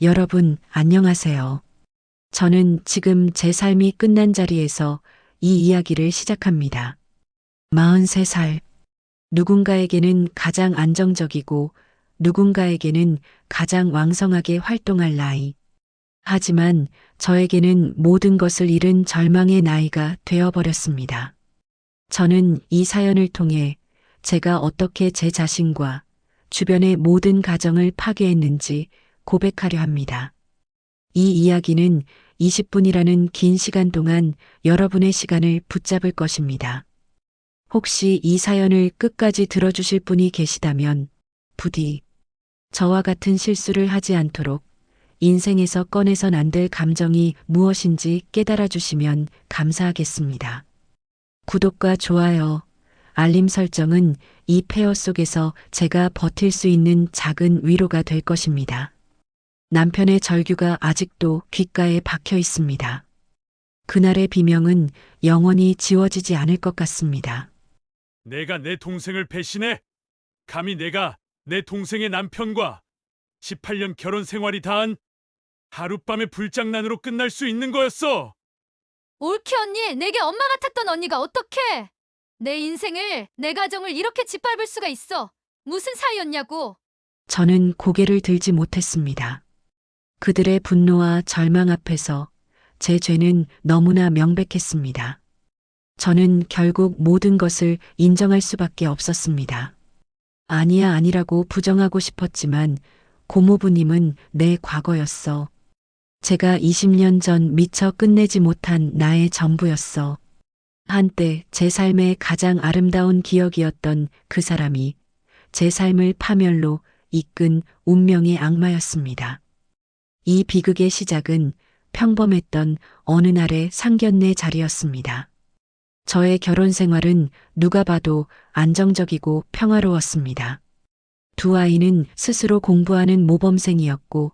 여러분, 안녕하세요. 저는 지금 제 삶이 끝난 자리에서 이 이야기를 시작합니다. 43살. 누군가에게는 가장 안정적이고 누군가에게는 가장 왕성하게 활동할 나이. 하지만 저에게는 모든 것을 잃은 절망의 나이가 되어버렸습니다. 저는 이 사연을 통해 제가 어떻게 제 자신과 주변의 모든 가정을 파괴했는지 고백하려 합니다. 이 이야기는 20분이라는 긴 시간 동안 여러분의 시간을 붙잡을 것입니다. 혹시 이 사연을 끝까지 들어주실 분이 계시다면 부디 저와 같은 실수를 하지 않도록 인생에서 꺼내선 안 될 감정이 무엇인지 깨달아 주시면 감사하겠습니다. 구독과 좋아요, 알림 설정은 이 폐허 속에서 제가 버틸 수 있는 작은 위로가 될 것입니다. 남편의 절규가 아직도 귓가에 박혀 있습니다. 그날의 비명은 영원히 지워지지 않을 것 같습니다. 내가 내 동생을 배신해? 감히 내가 내 동생의 남편과 18년 결혼 생활이 다한 하룻밤의 불장난으로 끝날 수 있는 거였어. 올케 언니, 내게 엄마 같았던 언니가 어떡해? 내 인생을, 내 가정을 이렇게 짓밟을 수가 있어. 무슨 사이였냐고. 저는 고개를 들지 못했습니다. 그들의 분노와 절망 앞에서 제 죄는 너무나 명백했습니다. 저는 결국 모든 것을 인정할 수밖에 없었습니다. 아니야 아니라고 부정하고 싶었지만 고모부님은 내 과거였어. 제가 20년 전 미처 끝내지 못한 나의 전부였어. 한때 제 삶의 가장 아름다운 기억이었던 그 사람이 제 삶을 파멸로 이끈 운명의 악마였습니다. 이 비극의 시작은 평범했던 어느 날의 상견례 자리였습니다. 저의 결혼 생활은 누가 봐도 안정적이고 평화로웠습니다. 두 아이는 스스로 공부하는 모범생이었고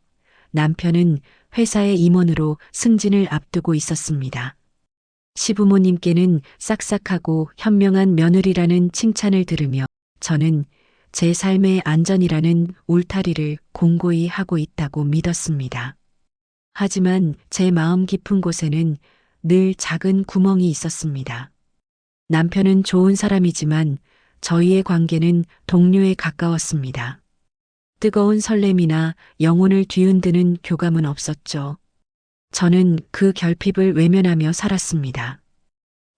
남편은 회사의 임원으로 승진을 앞두고 있었습니다. 시부모님께는 싹싹하고 현명한 며느리라는 칭찬을 들으며 저는 제 삶의 안전이라는 울타리를 공고히 하고 있다고 믿었습니다. 하지만 제 마음 깊은 곳에는 늘 작은 구멍이 있었습니다. 남편은 좋은 사람이지만 저희의 관계는 동료에 가까웠습니다. 뜨거운 설렘이나 영혼을 뒤흔드는 교감은 없었죠. 저는 그 결핍을 외면하며 살았습니다.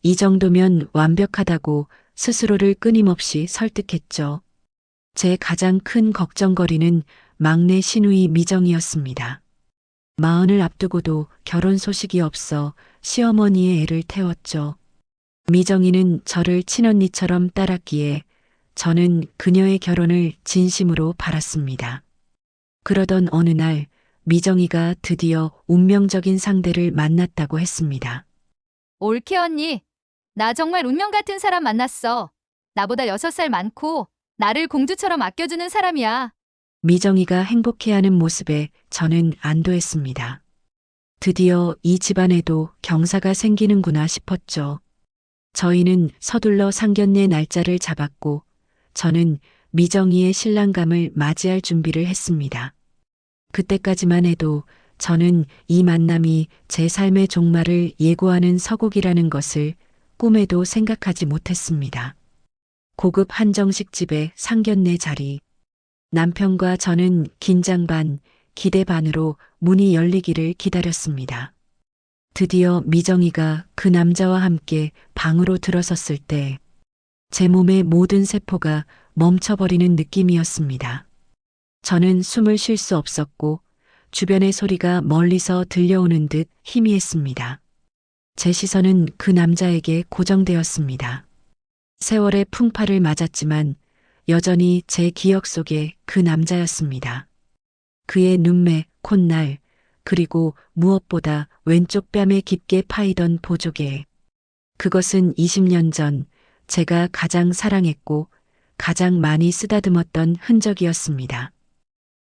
이 정도면 완벽하다고 스스로를 끊임없이 설득했죠. 제 가장 큰 걱정거리는 막내 시누이 미정이었습니다. 마흔을 앞두고도 결혼 소식이 없어 시어머니의 애를 태웠죠. 미정이는 저를 친언니처럼 따랐기에 저는 그녀의 결혼을 진심으로 바랐습니다. 그러던 어느 날 미정이가 드디어 운명적인 상대를 만났다고 했습니다. 올케 언니, 나 정말 운명 같은 사람 만났어. 나보다 6살 많고 나를 공주처럼 아껴주는 사람이야. 미정이가 행복해하는 모습에 저는 안도했습니다. 드디어 이 집안에도 경사가 생기는구나 싶었죠. 저희는 서둘러 상견례 날짜를 잡았고 저는 미정이의 신랑감을 맞이할 준비를 했습니다. 그때까지만 해도 저는 이 만남이 제 삶의 종말을 예고하는 서곡이라는 것을 꿈에도 생각하지 못했습니다. 고급 한정식 집의 상견례 자리. 남편과 저는 긴장 반, 기대 반으로 문이 열리기를 기다렸습니다. 드디어 미정이가 그 남자와 함께 방으로 들어섰을 때 제 몸의 모든 세포가 멈춰버리는 느낌이었습니다. 저는 숨을 쉴 수 없었고 주변의 소리가 멀리서 들려오는 듯 희미했습니다. 제 시선은 그 남자에게 고정되었습니다. 세월의 풍파를 맞았지만 여전히 제 기억 속에 그 남자였습니다. 그의 눈매, 콧날, 그리고 무엇보다 왼쪽 뺨에 깊게 파이던 보조개. 그것은 20년 전 제가 가장 사랑했고 가장 많이 쓰다듬었던 흔적이었습니다.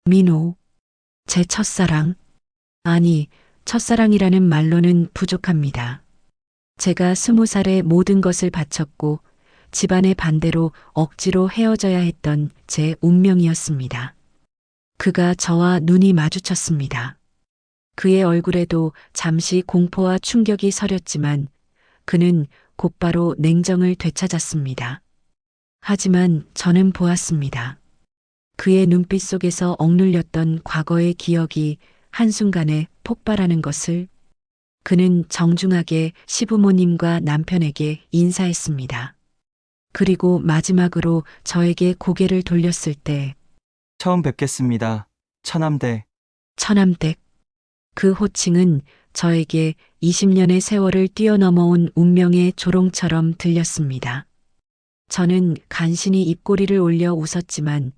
민호, 제 첫사랑. 아니, 첫사랑이라는 말로는 부족합니다. 제가 20살에 모든 것을 바쳤고 집안의 반대로 억지로 헤어져야 했던 제 운명이었습니다. 그가 저와 눈이 마주쳤습니다. 그의 얼굴에도 잠시 공포와 충격이 서렸지만 그는 곧바로 냉정을 되찾았습니다. 하지만 저는 보았습니다. 그의 눈빛 속에서 억눌렸던 과거의 기억이 한순간에 폭발하는 것을. 그는 정중하게 시부모님과 남편에게 인사했습니다. 그리고 마지막으로 저에게 고개를 돌렸을 때 처음 뵙겠습니다. 처남댁. 처남댁. 그 호칭은 저에게 20년의 세월을 뛰어넘어온 운명의 조롱처럼 들렸습니다. 저는 간신히 입꼬리를 올려 웃었지만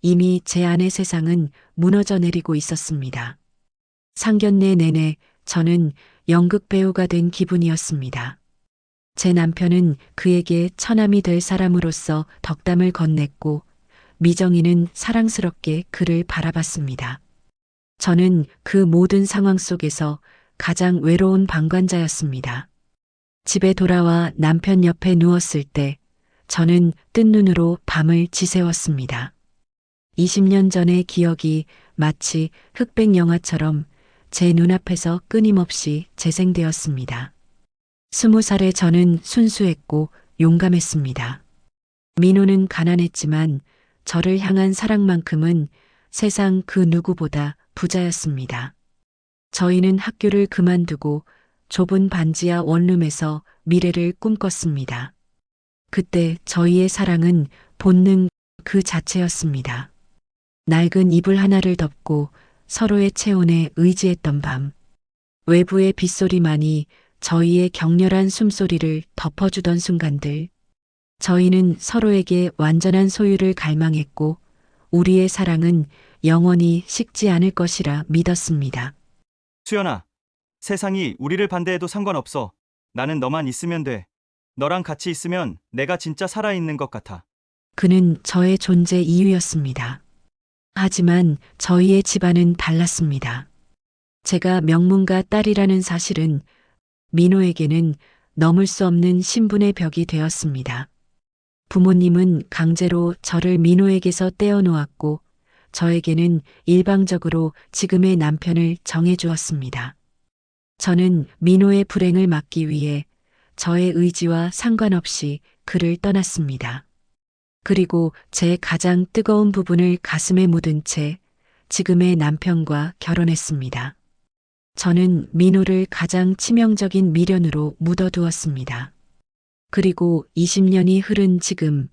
이미 제 안의 세상은 무너져 내리고 있었습니다. 상견례 내내 저는 연극 배우가 된 기분이었습니다. 제 남편은 그에게 처남이 될 사람으로서 덕담을 건넸고 미정이는 사랑스럽게 그를 바라봤습니다. 저는 그 모든 상황 속에서 가장 외로운 방관자였습니다. 집에 돌아와 남편 옆에 누웠을 때 저는 뜬 눈으로 밤을 지새웠습니다. 20년 전의 기억이 마치 흑백 영화처럼 제 눈앞에서 끊임없이 재생되었습니다. 20살의 저는 순수했고 용감했습니다. 민호는 가난했지만 저를 향한 사랑만큼은 세상 그 누구보다 부자였습니다. 저희는 학교를 그만두고 좁은 반지하 원룸에서 미래를 꿈꿨습니다. 그때 저희의 사랑은 본능 그 자체였습니다. 낡은 이불 하나를 덮고 서로의 체온에 의지했던 밤. 외부의 빗소리만이 저희의 격렬한 숨소리를 덮어주던 순간들. 저희는 서로에게 완전한 소유를 갈망했고 우리의 사랑은 영원히 식지 않을 것이라 믿었습니다. 수연아, 세상이 우리를 반대해도 상관없어. 나는 너만 있으면 돼. 너랑 같이 있으면 내가 진짜 살아있는 것 같아. 그는 저의 존재 이유였습니다. 하지만 저희의 집안은 달랐습니다. 제가 명문가 딸이라는 사실은 민호에게는 넘을 수 없는 신분의 벽이 되었습니다. 부모님은 강제로 저를 민호에게서 떼어놓았고 저에게는 일방적으로 지금의 남편을 정해주었습니다. 저는 민호의 불행을 막기 위해 저의 의지와 상관없이 그를 떠났습니다. 그리고 제 가장 뜨거운 부분을 가슴에 묻은 채 지금의 남편과 결혼했습니다. 저는 민호를 가장 치명적인 미련으로 묻어두었습니다. 그리고 20년이 흐른 지금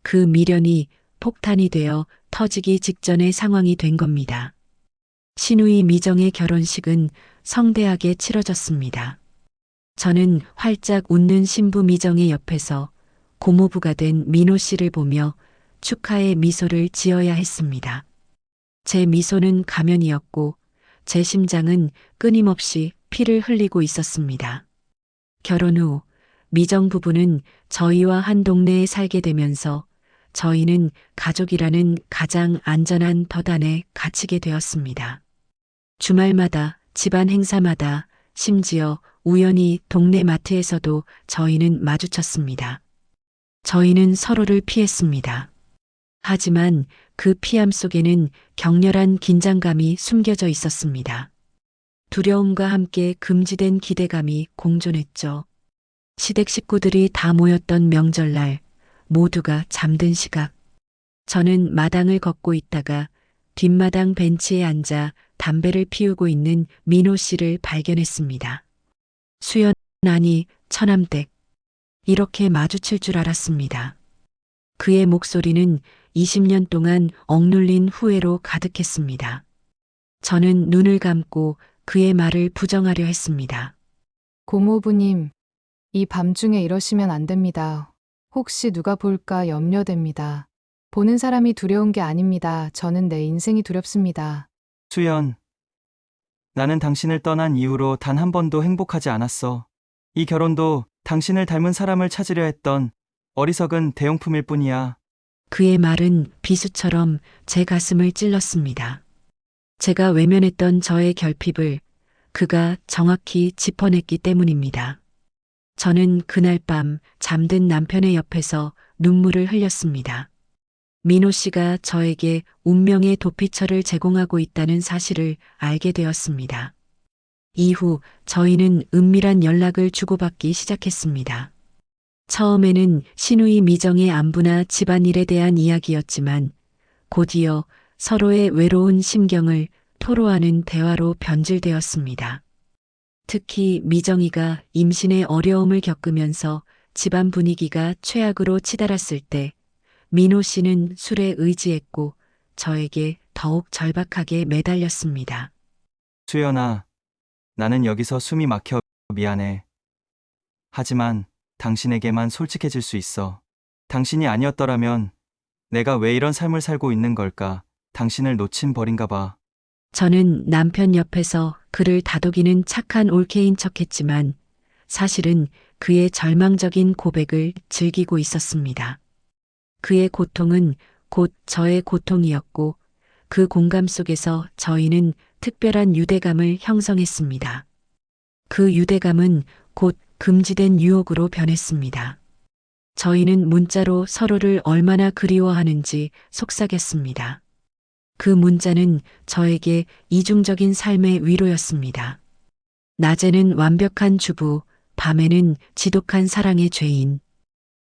그 미련이 폭탄이 되어 터지기 직전의 상황이 된 겁니다. 신우이 미정의 결혼식은 성대하게 치러졌습니다. 저는 활짝 웃는 신부 미정의 옆에서 고모부가 된 민호 씨를 보며 축하의 미소를 지어야 했습니다. 제 미소는 가면이었고 제 심장은 끊임없이 피를 흘리고 있었습니다. 결혼 후 미정 부부는 저희와 한 동네에 살게 되면서 저희는 가족이라는 가장 안전한 덫 안에 갇히게 되었습니다. 주말마다 집안 행사마다 심지어 우연히 동네 마트에서도 저희는 마주쳤습니다. 저희는 서로를 피했습니다. 하지만 그 피함 속에는 격렬한 긴장감이 숨겨져 있었습니다. 두려움과 함께 금지된 기대감이 공존했죠. 시댁 식구들이 다 모였던 명절날 모두가 잠든 시각. 저는 마당을 걷고 있다가 뒷마당 벤치에 앉아 담배를 피우고 있는 민호 씨를 발견했습니다. 수연, 아니, 처남댁. 이렇게 마주칠 줄 알았습니다. 그의 목소리는 20년 동안 억눌린 후회로 가득했습니다. 저는 눈을 감고 그의 말을 부정하려 했습니다. 고모부님, 이 밤중에 이러시면 안 됩니다. 혹시 누가 볼까 염려됩니다. 보는 사람이 두려운 게 아닙니다. 저는 내 인생이 두렵습니다. 수연, 나는 당신을 떠난 이후로 단 한 번도 행복하지 않았어. 이 결혼도 당신을 닮은 사람을 찾으려 했던 어리석은 대용품일 뿐이야. 그의 말은 비수처럼 제 가슴을 찔렀습니다. 제가 외면했던 저의 결핍을 그가 정확히 짚어냈기 때문입니다. 저는 그날 밤 잠든 남편의 옆에서 눈물을 흘렸습니다. 민호 씨가 저에게 운명의 도피처를 제공하고 있다는 사실을 알게 되었습니다. 이후 저희는 은밀한 연락을 주고받기 시작했습니다. 처음에는 신우이 미정의 안부나 집안일에 대한 이야기였지만 곧이어 서로의 외로운 심경을 토로하는 대화로 변질되었습니다. 특히 미정이가 임신의 어려움을 겪으면서 집안 분위기가 최악으로 치달았을 때 민호 씨는 술에 의지했고 저에게 더욱 절박하게 매달렸습니다. 수연아, 나는 여기서 숨이 막혀 미안해. 하지만 당신에게만 솔직해질 수 있어. 당신이 아니었더라면 내가 왜 이런 삶을 살고 있는 걸까? 당신을 놓친 벌인가 봐. 저는 남편 옆에서 그를 다독이는 착한 올케인 척했지만 사실은 그의 절망적인 고백을 즐기고 있었습니다. 그의 고통은 곧 저의 고통이었고 그 공감 속에서 저희는 특별한 유대감을 형성했습니다. 그 유대감은 곧 금지된 유혹으로 변했습니다. 저희는 문자로 서로를 얼마나 그리워하는지 속삭였습니다. 그 문자는 저에게 이중적인 삶의 위로였습니다. 낮에는 완벽한 주부, 밤에는 지독한 사랑의 죄인.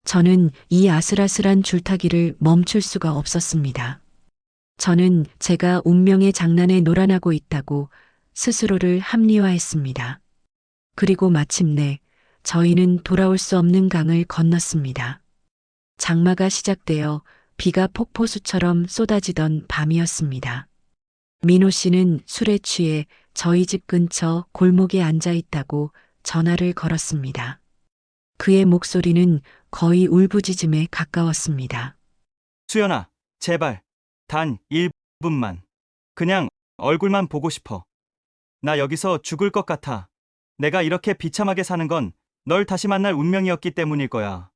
저는 이 아슬아슬한 줄타기를 멈출 수가 없었습니다. 저는 제가 운명의 장난에 놀아나고 있다고 스스로를 합리화했습니다. 그리고 마침내 저희는 돌아올 수 없는 강을 건넜습니다. 장마가 시작되어 비가 폭포수처럼 쏟아지던 밤이었습니다. 민호 씨는 술에 취해 저희 집 근처 골목에 앉아 있다고 전화를 걸었습니다. 그의 목소리는 거의 울부짖음에 가까웠습니다. 수연아, 제발. 단 1분만. 그냥 얼굴만 보고 싶어. 나 여기서 죽을 것 같아. 내가 이렇게 비참하게 사는 건 널 다시 만날 운명이었기 때문일 거야.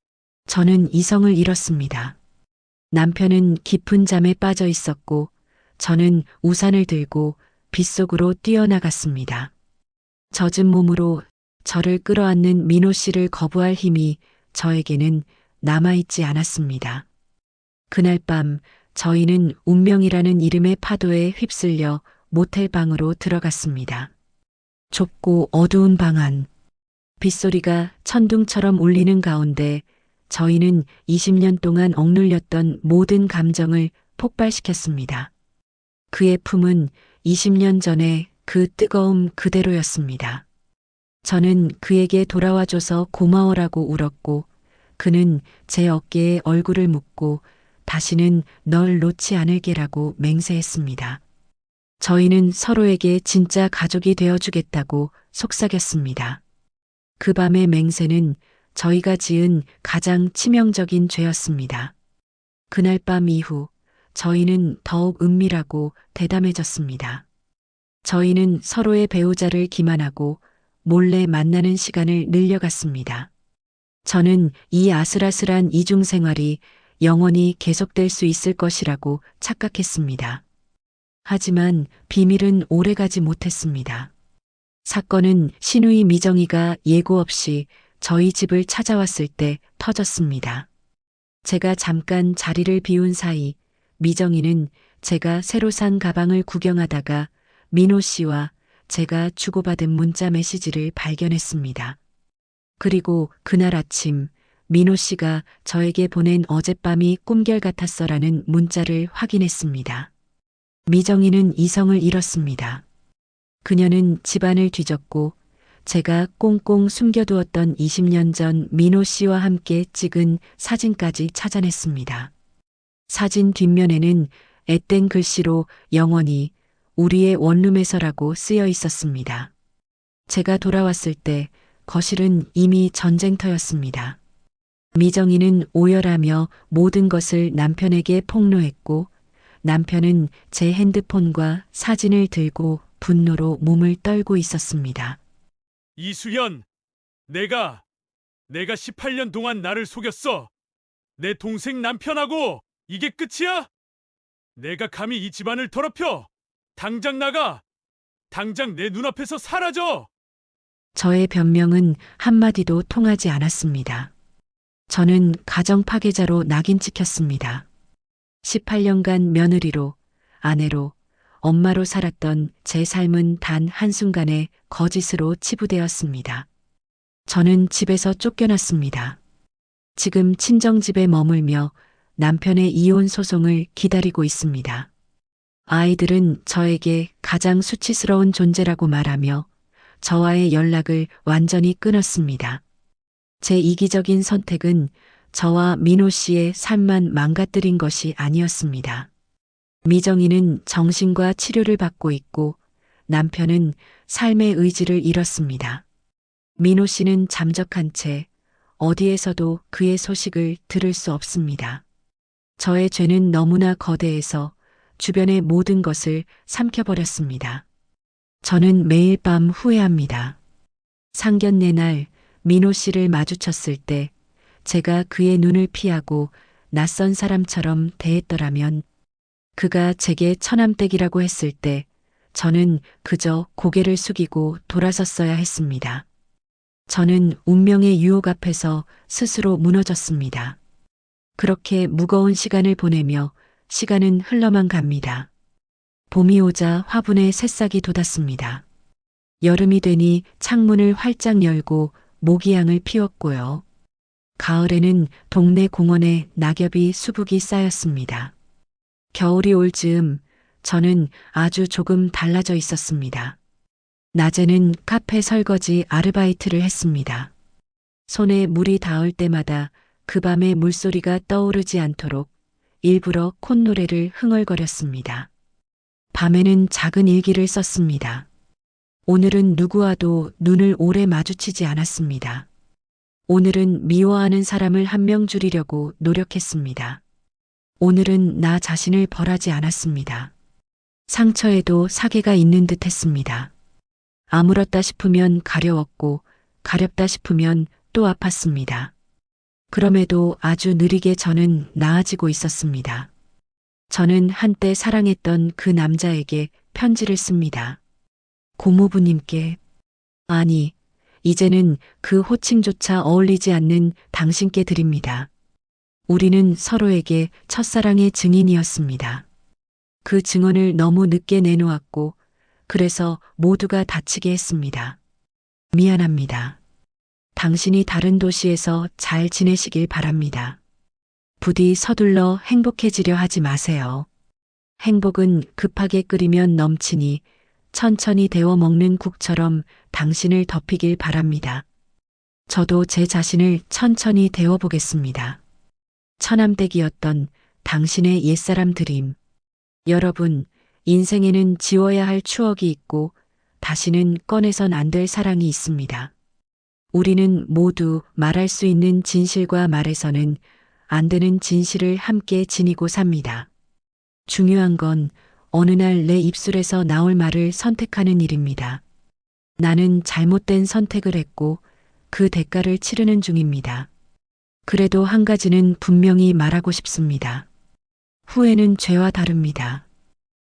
저는 이성을 잃었습니다. 남편은 깊은 잠에 빠져 있었고 저는 우산을 들고 빗속으로 뛰어나갔습니다. 젖은 몸으로 저를 끌어안는 민호 씨를 거부할 힘이 저에게는 남아있지 않았습니다. 그날 밤 저희는 운명이라는 이름의 파도에 휩쓸려 모텔 방으로 들어갔습니다. 좁고 어두운 방 안. 빗소리가 천둥처럼 울리는 가운데 저희는 20년 동안 억눌렸던 모든 감정을 폭발시켰습니다. 그의 품은 20년 전의 그 뜨거움 그대로였습니다. 저는 그에게 돌아와줘서 고마워라고 울었고 그는 제 어깨에 얼굴을 묻고 다시는 널 놓지 않을게라고 맹세했습니다. 저희는 서로에게 진짜 가족이 되어주겠다고 속삭였습니다. 그 밤의 맹세는 저희가 지은 가장 치명적인 죄였습니다. 그날 밤 이후 저희는 더욱 은밀하고 대담해졌습니다. 저희는 서로의 배우자를 기만하고 몰래 만나는 시간을 늘려갔습니다. 저는 이 아슬아슬한 이중 생활이 영원히 계속될 수 있을 것이라고 착각했습니다. 하지만 비밀은 오래가지 못했습니다. 사건은 신우이 미정이가 예고 없이 저희 집을 찾아왔을 때 터졌습니다. 제가 잠깐 자리를 비운 사이 미정이는 제가 새로 산 가방을 구경하다가 민호 씨와 제가 주고받은 문자 메시지를 발견했습니다. 그리고 그날 아침 민호 씨가 저에게 보낸 어젯밤이 꿈결 같았어라는 문자를 확인했습니다. 미정이는 이성을 잃었습니다. 그녀는 집안을 뒤졌고 제가 꽁꽁 숨겨두었던 20년 전 민호 씨와 함께 찍은 사진까지 찾아냈습니다. 사진 뒷면에는 앳된 글씨로 영원히 우리의 원룸에서라고 쓰여 있었습니다. 제가 돌아왔을 때 거실은 이미 전쟁터였습니다. 미정이는 오열하며 모든 것을 남편에게 폭로했고 남편은 제 핸드폰과 사진을 들고 분노로 몸을 떨고 있었습니다. 이수연, 내가 18년 동안 나를 속였어. 내 동생 남편하고 이게 끝이야? 내가 감히 이 집안을 더럽혀. 당장 나가. 당장 내 눈앞에서 사라져. 저의 변명은 한마디도 통하지 않았습니다. 저는 가정 파괴자로 낙인 찍혔습니다. 18년간 며느리로, 아내로, 엄마로 살았던 제 삶은 단 한순간에 거짓으로 치부되었습니다. 저는 집에서 쫓겨났습니다. 지금 친정집에 머물며 남편의 이혼 소송을 기다리고 있습니다. 아이들은 저에게 가장 수치스러운 존재라고 말하며 저와의 연락을 완전히 끊었습니다. 제 이기적인 선택은 저와 민호 씨의 삶만 망가뜨린 것이 아니었습니다. 미정이는 정신과 치료를 받고 있고 남편은 삶의 의지를 잃었습니다. 민호 씨는 잠적한 채 어디에서도 그의 소식을 들을 수 없습니다. 저의 죄는 너무나 거대해서 주변의 모든 것을 삼켜버렸습니다. 저는 매일 밤 후회합니다. 상견례 날 민호 씨를 마주쳤을 때 제가 그의 눈을 피하고 낯선 사람처럼 대했더라면, 그가 제게 처남댁이라고 했을 때 저는 그저 고개를 숙이고 돌아섰어야 했습니다. 저는 운명의 유혹 앞에서 스스로 무너졌습니다. 그렇게 무거운 시간을 보내며 시간은 흘러만 갑니다. 봄이 오자 화분에 새싹이 돋았습니다. 여름이 되니 창문을 활짝 열고 모기향을 피웠고요. 가을에는 동네 공원에 낙엽이 수북이 쌓였습니다. 겨울이 올 즈음 저는 아주 조금 달라져 있었습니다. 낮에는 카페 설거지 아르바이트를 했습니다. 손에 물이 닿을 때마다 그 밤의 물소리가 떠오르지 않도록 일부러 콧노래를 흥얼거렸습니다. 밤에는 작은 일기를 썼습니다. 오늘은 누구와도 눈을 오래 마주치지 않았습니다. 오늘은 미워하는 사람을 한 명 줄이려고 노력했습니다. 오늘은 나 자신을 벌하지 않았습니다. 상처에도 사계가 있는 듯 했습니다. 아물었다 싶으면 가려웠고 가렵다 싶으면 또 아팠습니다. 그럼에도 아주 느리게 저는 나아지고 있었습니다. 저는 한때 사랑했던 그 남자에게 편지를 씁니다. 고모부님께, 아니, 이제는 그 호칭조차 어울리지 않는 당신께 드립니다. 우리는 서로에게 첫사랑의 증인이었습니다. 그 증언을 너무 늦게 내놓았고, 그래서 모두가 다치게 했습니다. 미안합니다. 당신이 다른 도시에서 잘 지내시길 바랍니다. 부디 서둘러 행복해지려 하지 마세요. 행복은 급하게 끓이면 넘치니 천천히 데워 먹는 국처럼 당신을 덮이길 바랍니다. 저도 제 자신을 천천히 데워보겠습니다. 처남댁이었던 당신의 옛사람 드림. 여러분, 인생에는 지워야 할 추억이 있고 다시는 꺼내선 안 될 사랑이 있습니다. 우리는 모두 말할 수 있는 진실과 말해서는 안 되는 진실을 함께 지니고 삽니다. 중요한 건 어느 날 내 입술에서 나올 말을 선택하는 일입니다. 나는 잘못된 선택을 했고 그 대가를 치르는 중입니다. 그래도 한 가지는 분명히 말하고 싶습니다. 후회는 죄와 다릅니다.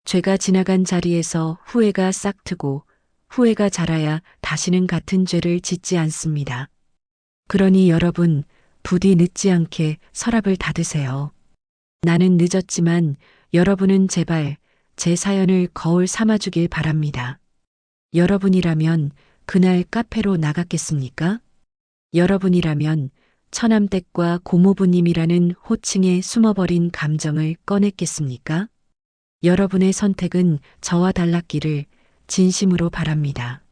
죄가 지나간 자리에서 후회가 싹트고 후회가 자라야 다시는 같은 죄를 짓지 않습니다. 그러니 여러분, 부디 늦지 않게 서랍을 닫으세요. 나는 늦었지만 여러분은 제발 제 사연을 거울 삼아주길 바랍니다. 여러분이라면 그날 카페로 나갔겠습니까? 여러분이라면 처남댁과 고모부님이라는 호칭에 숨어버린 감정을 꺼냈겠습니까? 여러분의 선택은 저와 달랐기를 진심으로 바랍니다.